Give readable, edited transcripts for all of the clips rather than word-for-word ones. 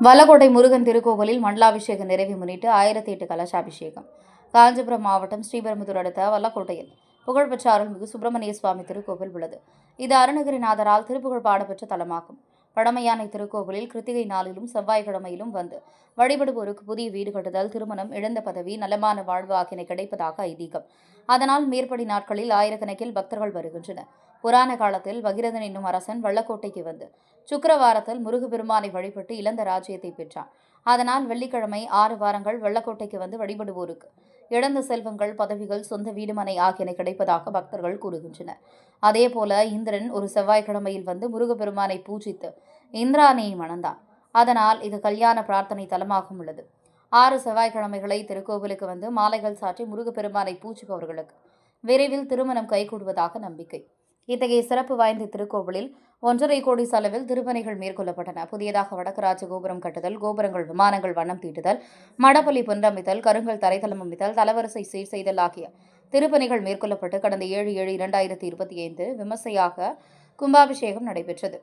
வல்லக்கோட்டை முருகன் திருக்கோவிலில் மண்டலாபிஷேக நிறைவை முன்னிட்டு 1008 கலசாபிஷேகம். காஞ்சிபுரம் மாவட்டம் ஸ்ரீபெரும்புதூர் அடுத்த வல்லக்கோட்டையில் புகழ்பெற்ற அருள்மிகு சுப்பிரமணிய சுவாமி திருக்கோவில் உள்ளது. இது அருணகிரிநாதரால் திருப்புகழ் பாடப்பெற்ற தலமாகும். பழமையான திருக்கோவிலில் கிருத்திகை நாளிலும் செவ்வாய்க்கிழமையிலும் வந்து வழிபடுவோருக்கு புதிய வீடு கட்டுதல், திருமணம், இழந்த பதவி, நலமான வாழ்வு ஆகியன கிடைப்பதாக ஐதீகம். அதனால் மேற்படி நாட்களில் ஆயிரக்கணக்கில் பக்தர்கள் வருகின்றனர். புராண காலத்தில் பகிரதன் என்னும் அரசன் வல்லக்கோட்டைக்கு வந்து சுக்கிரவாரத்தில் முருகப்பெருமானை வழிபட்டு இழந்த ராஜ்யத்தை பெற்றான். அதனால் வெள்ளிக்கிழமை 6 வாரங்கள் வல்லக்கோட்டைக்கு வந்து வழிபடுவோருக்கு இழந்த செல்வங்கள், பதவிகள், சொந்த வீடுமனை ஆகியன கிடைப்பதாக பக்தர்கள் கூறுகின்றனர். அதேபோல இந்திரன் ஒரு செவ்வாய்க்கிழமையில் வந்து முருகப்பெருமானை பூஜித்து இந்திராணியை மணந்தான். அதனால் இது கல்யாண பிரார்த்தனை தலமாகவும் உள்ளது. 6 செவ்வாய்க்கிழமைகளை திருக்கோவிலுக்கு வந்து மாலைகள் சாற்றி முருகப்பெருமானை பூஜிப்பவர்களுக்கு விரைவில் திருமணம் கைகூடுவதாக நம்பிக்கை. இத்தகைய சிறப்பு வாய்ந்த திருக்கோவிலில் 1.5 கோடி செலவில் திருப்பணிகள் மேற்கொள்ளப்பட்டன. புதியதாக வடக்கு ராஜ கோபுரம் கட்டுதல், கோபுரங்கள், விமானங்கள் வண்ணம் தீட்டுதல், மடப்பள்ளி புனரமைத்தல், கருங்கல் தரைத்தளம் அமைத்தல், தலவரிசை சீர் செய்தல் ஆகிய திருப்பணிகள் மேற்கொள்ளப்பட்டு கடந்த 7/7/2025 விமர்சையாக கும்பாபிஷேகம் நடைபெற்றது.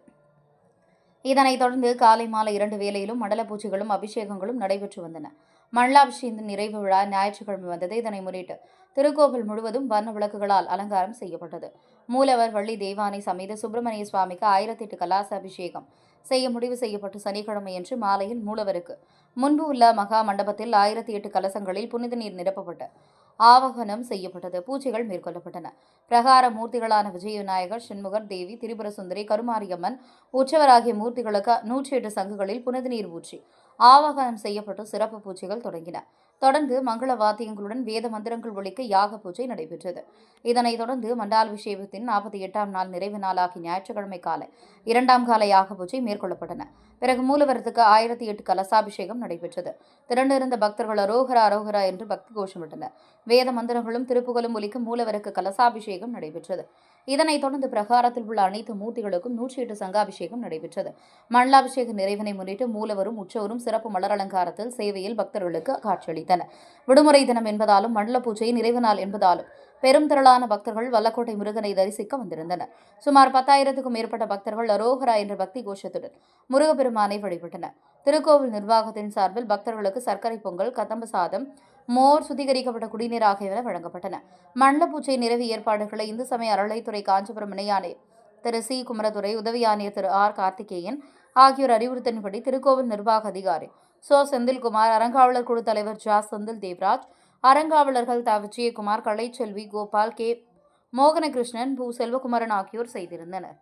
இதனைத் தொடர்ந்து காலை மாலை 2 வேளையிலும் மண்டல பூஜைகளும் அபிஷேகங்களும் நடைபெற்று வந்தன. மண்டலாபிஷேகத்தின் நிறைவு விழா ஞாயிற்றுக்கிழமை வந்தது. இதனை முன்னிட்டு திருக்கோவில் முழுவதும் வண்ண விளக்குகளால் அலங்காரம் செய்யப்பட்டது. மூலவர் வள்ளி தெய்வானை சமேத சுப்பிரமணிய சுவாமிக்கு 1008 கலச அபிஷேகம் செய்ய முடிவு செய்யப்பட்டு சனிக்கிழமையன்று மாலையில் மூலவருக்கு முன்பு உள்ள மகா மண்டபத்தில் 1008 கலசங்களில் புனித நீர் நிரப்பப்பட்டு ஆவகனம் செய்யப்பட்டது. பூஜைகள் மேற்கொள்ளப்பட்டன. பிரகார மூர்த்திகளான விஜய விநாயகர், சண்முகர், தேவி, திரிபுர சுந்தரி, கருமாரியம்மன், உற்சவர் ஆகிய மூர்த்திகளுக்கு 108 சங்குகளில் புனித நீர் ஊற்றி ஆவாகனம் செய்யப்பட்டு சிறப்பு பூஜைகள் தொடங்கின. தொடர்ந்து மங்கள வாத்தியங்களுடன் வேத மந்திரங்கள் ஒலிக்க யாக பூஜை நடைபெற்றது. இதனைத் தொடர்ந்து மண்டலாபிஷேகத்தின் 48ஆம் நாள் நிறைவு நாளாகி ஞாயிற்றுக்கிழமை காலை 2ஆம் கால யாக பூஜை மேற்கொள்ளப்பட்டன. பிறகு மூலவரத்துக்கு 1008 கலசாபிஷேகம் நடைபெற்றது. திரண்டிருந்த பக்தர்கள் அரோகரா அரோகரா என்று பக்தி கோஷமிட்டனர். வேத மந்திரங்களும் திருப்புகழும் ஒலிக்க மூலவருக்கு கலசாபிஷேகம் நடைபெற்றது. இதனைத் தொடர்ந்து பிரகாரத்தில் உள்ள அனைத்து மூர்த்திகளுக்கும் 108 சங்காபிஷேகம் நடைபெற்றது. மண்டலாபிஷேக நிறைவினை முன்னிட்டு மூலவரும் உற்சவரும் சிறப்பு மலர் அலங்காரத்தில் சேவையில் பக்தர்களுக்கு காட்சியளித்தனர். விடுமுறை தினம் என்பதாலும் மண்டல பூஜை நிறைவு நாள் என்பதாலும் பெரும் திரளான பக்தர்கள் வல்லக்கோட்டை முருகனை தரிசிக்க வந்திருந்தனர். சுமார் 10,000க்கும் மேற்பட்ட பக்தர்கள் அரோகரா என்ற பக்தி கோஷத்துடன் முருகப்பெருமானை வழிபட்டனர். திருக்கோவில் நிர்வாகத்தின் சார்பில் பக்தர்களுக்கு சர்க்கரை பொங்கல், கதம்ப சாதம், மோர், சுத்திகரிக்கப்பட்ட குடிநீர் ஆகியன வழங்கப்பட்டன. மண்டல பூஜை நிறைவு ஏற்பாடுகளை இந்து சமய அறளைத்துறை காஞ்சிபுரம் இணை ஆணையர் திரு சி. குமரதுரை, உதவி ஆணையர் திரு ஆர். கார்த்திகேயன் ஆகியோர் அறிவுறுத்தின்படி திருக்கோவில் நிர்வாக அதிகாரி சோ. செந்தில்குமார், அறங்காவலர் குழு தலைவர் ஜா. செந்தில் தேவராஜ், அறங்காவலர்கள் த. விஜயகுமார், கலைச்செல்வி, கோபால், கே. மோகனகிருஷ்ணன், பூ. செல்வகுமரன் ஆகியோர் செய்திருந்தனர்.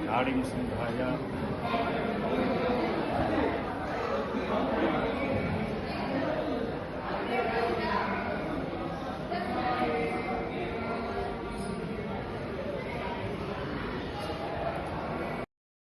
नाड़ी